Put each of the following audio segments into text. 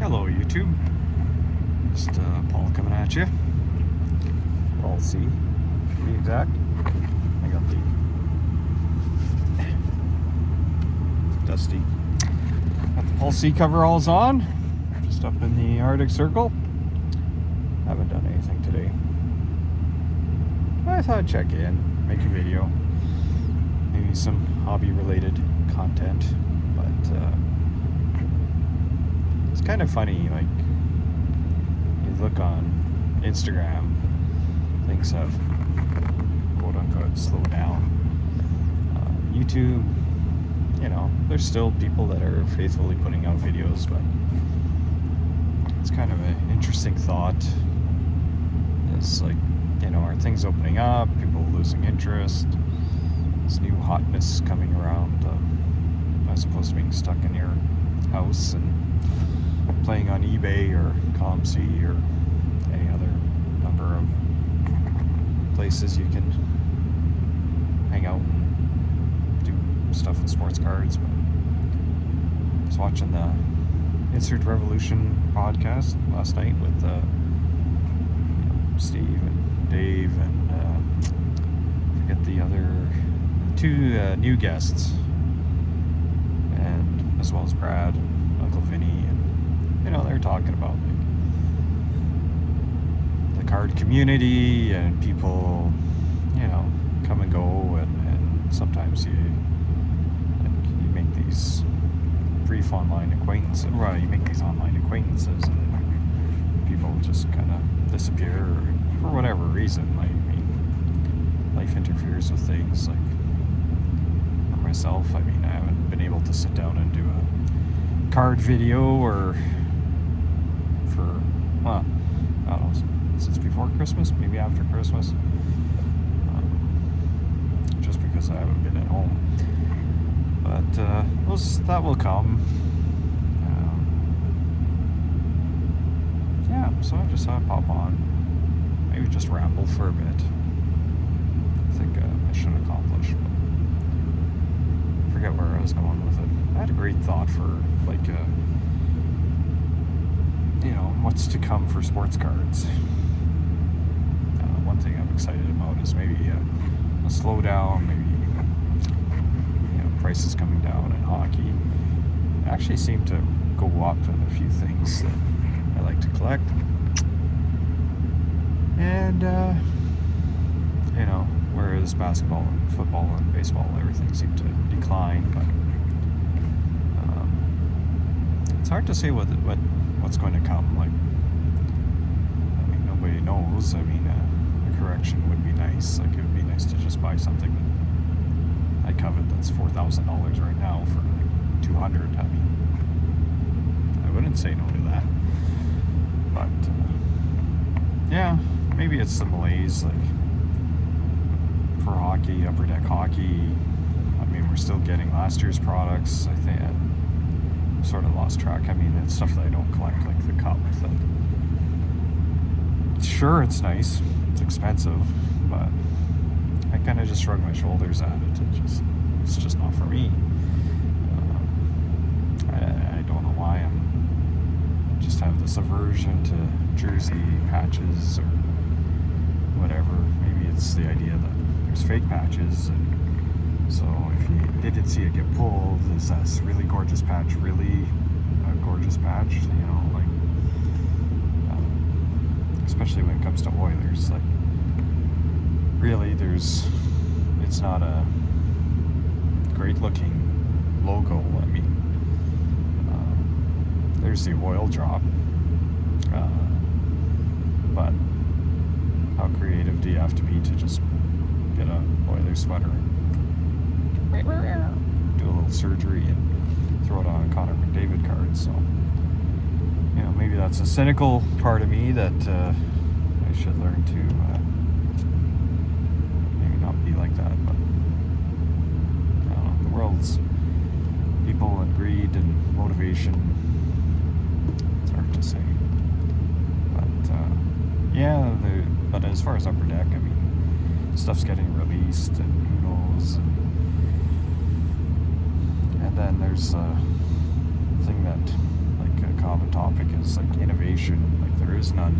Hello YouTube, just Paul coming at you. Paul C, to be exact. I got the dusty, got the Paul C coveralls on, just up in the Arctic Circle. Haven't done anything today. I thought I'd check in, make a video, maybe some hobby related content, but it's kind of funny, like, you look on Instagram, things have quote unquote slowed down. YouTube, you know, there's still people that are faithfully putting out videos, but it's kind of an interesting thought. It's like, you know, are things opening up, people losing interest, this new hotness coming around, as opposed to being stuck in your house and playing on eBay or ComC or any other number of places you can hang out and do stuff with sports cards. But I was watching the Insert Revolution podcast last night with Steve and Dave and forget the other two new guests, and as well as Brad and Uncle Vinny, and you know, they're talking about like the card community and people, you know, come and go, and sometimes you make these brief online acquaintances. Well, you make these online acquaintances, and people just kind of disappear for whatever reason. Like, I mean, life interferes with things. Like for myself, I mean, I haven't been able to sit down and do a card video or for, well, I don't know, since before Christmas, maybe after Christmas, just because I haven't been at home. But that will come. Yeah, so I just thought I'd pop on, maybe just ramble for a bit. I think I should accomplish, but I forget where I was going with it. I had a great thought for, like, you know, what's to come for sports cards. One thing I'm excited about is maybe a slowdown, maybe, you know, prices coming down in hockey. I actually seem to go up in a few things that I like to collect. And, you know, whereas basketball and football and baseball, everything seemed to decline, but it's hard to say what's going to come. Like, I mean, nobody knows. I mean, a correction would be nice. Like, it would be nice to just buy something that I covet that's $4,000 right now for like $200. I mean, I wouldn't say no to that. But yeah, maybe it's the malaise, like for hockey, upper deck hockey. I mean, we're still getting last year's products. I think I sort of lost track. I mean, it's stuff that I don't collect, like the cup. Sure, it's nice, it's expensive, but I kind of just shrug my shoulders at it. It's just not for me. I don't know why I just have this aversion to jersey patches or whatever. Maybe it's the idea that there's fake patches, and so if you didn't see it get pulled, is that really gorgeous patch really a gorgeous patch? You know, like, especially when it comes to Oilers, like, really, it's not a great looking logo. I mean, there's the oil drop, but how creative do you have to be to just get a Oilers sweater and do a little surgery and throw it on a Connor McDavid card? So, you know, maybe that's a cynical part of me that I should learn to maybe not be like that. But I don't know, the world's people and greed and motivation, it's hard to say. But yeah, but as far as upper deck, I mean, stuff's getting released, and who knows. And then there's a thing that, like, a common topic is is like innovation, like there is none.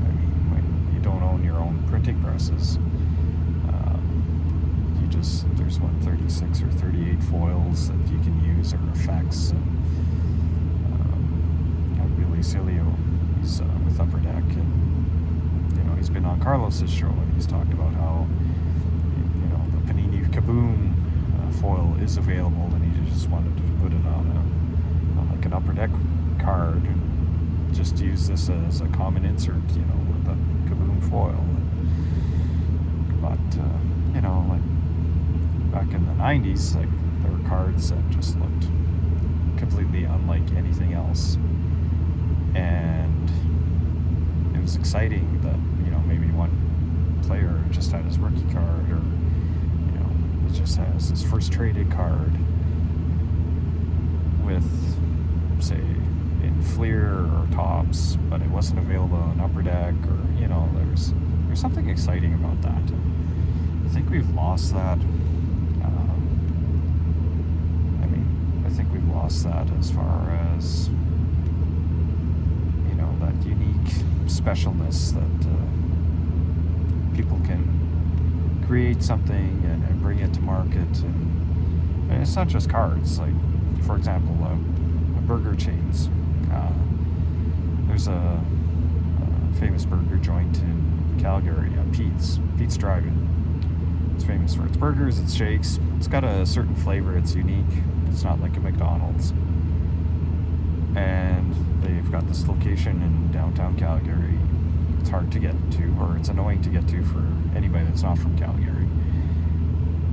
I mean, when you don't own your own printing presses, there's 36 or 38 foils that you can use, or effects. And Billy Cilio, he's with Upper Deck, and he's been on Carlos's show, and he's talked about how the Panini Kaboom foil is available, and he just wanted to put it on like an Upper Deck card, and just use this as a common insert, with a Kaboom foil. But like back in the 90s, like there were cards that just looked completely unlike anything else, and it was exciting that maybe one player just had his rookie card, or he just has his first traded card with, say, in Fleer or Topps, but it wasn't available on Upper Deck, or there's something exciting about that. I think we've lost that. I think we've lost that as far as that unique specialness that people can create something and bring it to market, and it's not just cards. Like, for example, burger chains. There's a famous burger joint in Calgary, Pete's Drive-In. It's famous for its burgers, its shakes. It's got a certain flavor. It's unique. It's not like a McDonald's. And they've got this location in downtown Calgary. It's hard to get to, or it's annoying to get to for anybody that's not from Calgary.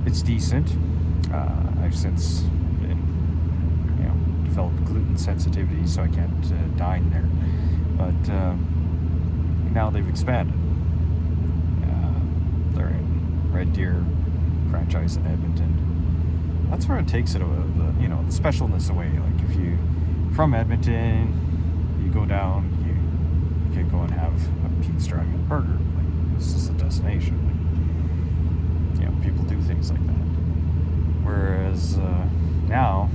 It's decent. I've since developed gluten sensitivity, so I can't dine there. But now they've expanded. They're in Red Deer franchise in Edmonton. That's where it takes it, the specialness away. Like, if you from Edmonton, you go down, you can go and have a Pete's Drive-In burger. Like, this is a destination. Like, people do things like that. Whereas now,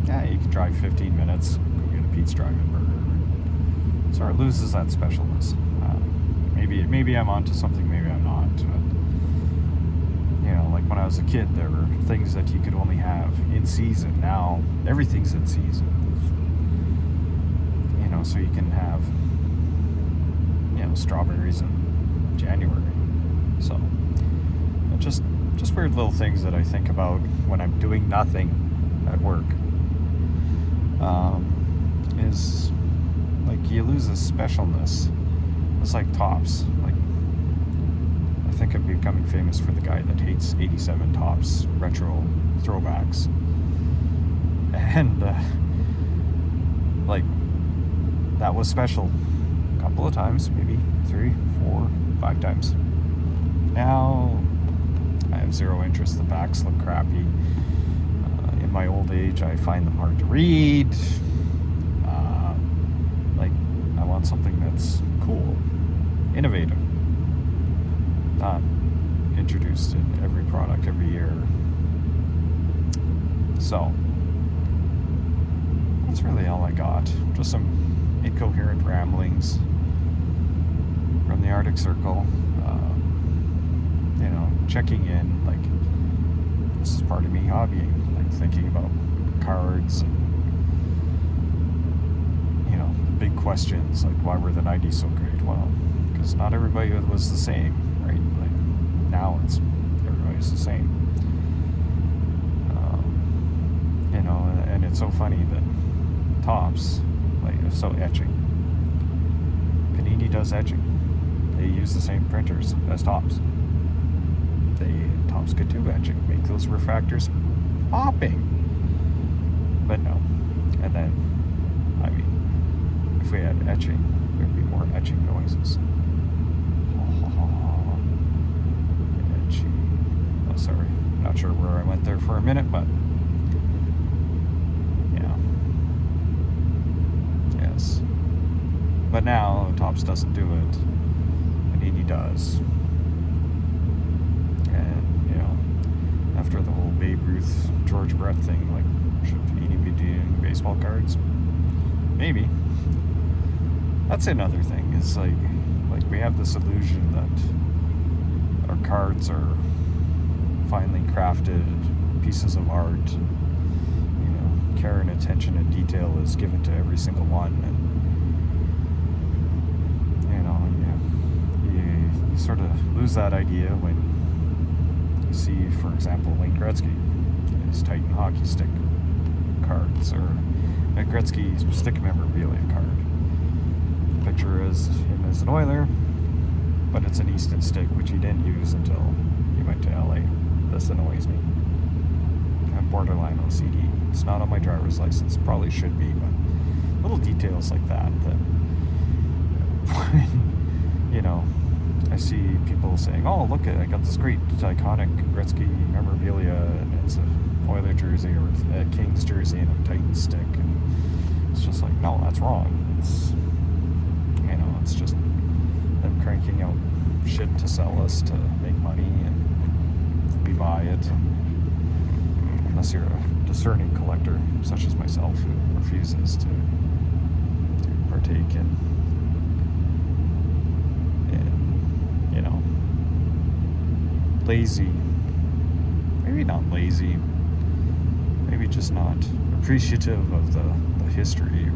you can drive 15 minutes, go get a Pete's Drive-In burger. So it loses that specialness. Maybe I'm onto something, maybe I'm not. But, like when I was a kid, there were things that you could only have in season. Now everything's in season. So you can have strawberries in January. So just weird little things that I think about when I'm doing nothing at work. Is like you lose a specialness. It's like Topps. Like, I think I'm becoming famous for the guy that hates 87 Topps retro throwbacks. And like, that was special a couple of times, maybe 3, 4, 5 times. Now I have zero interest. The backs look crappy. In my old age, I find them hard to read. I want something that's cool, innovative, not introduced in every product every year. So that's really all I got. Just some incoherent ramblings from the Arctic Circle. Checking in, like, this is part of me hobbying, like thinking about cards and big questions, like, why were the 90s so great? Well, because not everybody was the same, right? Like, now everybody's the same. And it's so funny that Topps, like, so etching. Panini does etching. They use the same printers as Topps. Topps could do etching, make those refractors popping. But no. And then, if we had etching, there'd be more etching noises. Etching. Oh, sorry. Not sure where I went there for a minute, but yes. But now Topps doesn't do it. Panini does. And after the whole Babe Ruth, George Brett thing, like, should Panini be doing baseball cards? Maybe. That's another thing, is like we have this illusion that our cards are finely crafted pieces of art, and care and attention and detail is given to every single one, and you sort of lose that idea when you see, for example, Wayne Gretzky, his Titan hockey stick cards, or Gretzky's stick memorabilia card. The picture is him as an Oiler, but it's an Easton stick, which he didn't use until he went to LA. This annoys me. I'm borderline OCD. It's not on my driver's license. Probably should be, but little details like that I see people saying, "Oh, look, I got this great iconic Gretzky memorabilia, and it's an Oiler jersey or a Kings jersey and a Titan stick," and it's just like, no, that's wrong. It's just them cranking out shit to sell us to make money, and we buy it. Unless you're a discerning collector, such as myself, who refuses to partake in lazy, maybe not lazy, maybe just not appreciative of the history or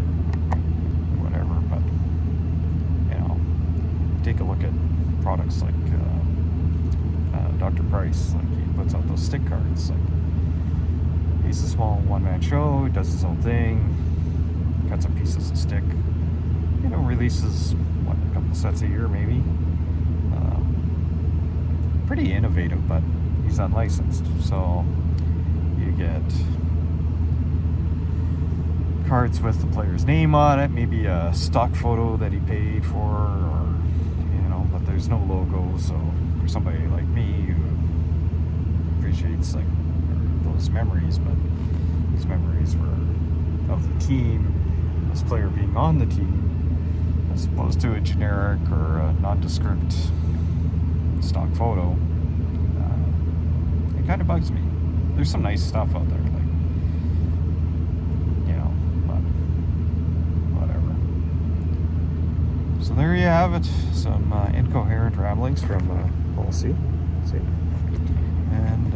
whatever, but take a look at products like Dr. Price. Like, he puts out those stick cards. Like, he's a small one-man show, he does his own thing, cuts up pieces of stick, releases a couple sets a year maybe. Pretty innovative, but he's unlicensed, so you get cards with the player's name on it, maybe a stock photo that he paid for, or but there's no logo. So for somebody like me who appreciates those memories, but these memories were of the team, this player being on the team, as opposed to a generic or a nondescript stock photo, it kind of bugs me. There's some nice stuff out there, but whatever. So there you have it, some incoherent ramblings from Policy. And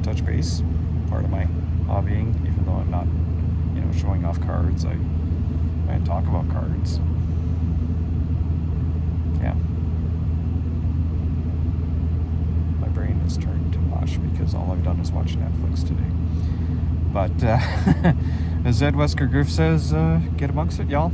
touch base, part of my hobbying, even though I'm not, showing off cards. I talk about cards. Yeah. My brain is turned to mush because all I've done is watch Netflix today. But as Ed Wesker Griff says, get amongst it, y'all.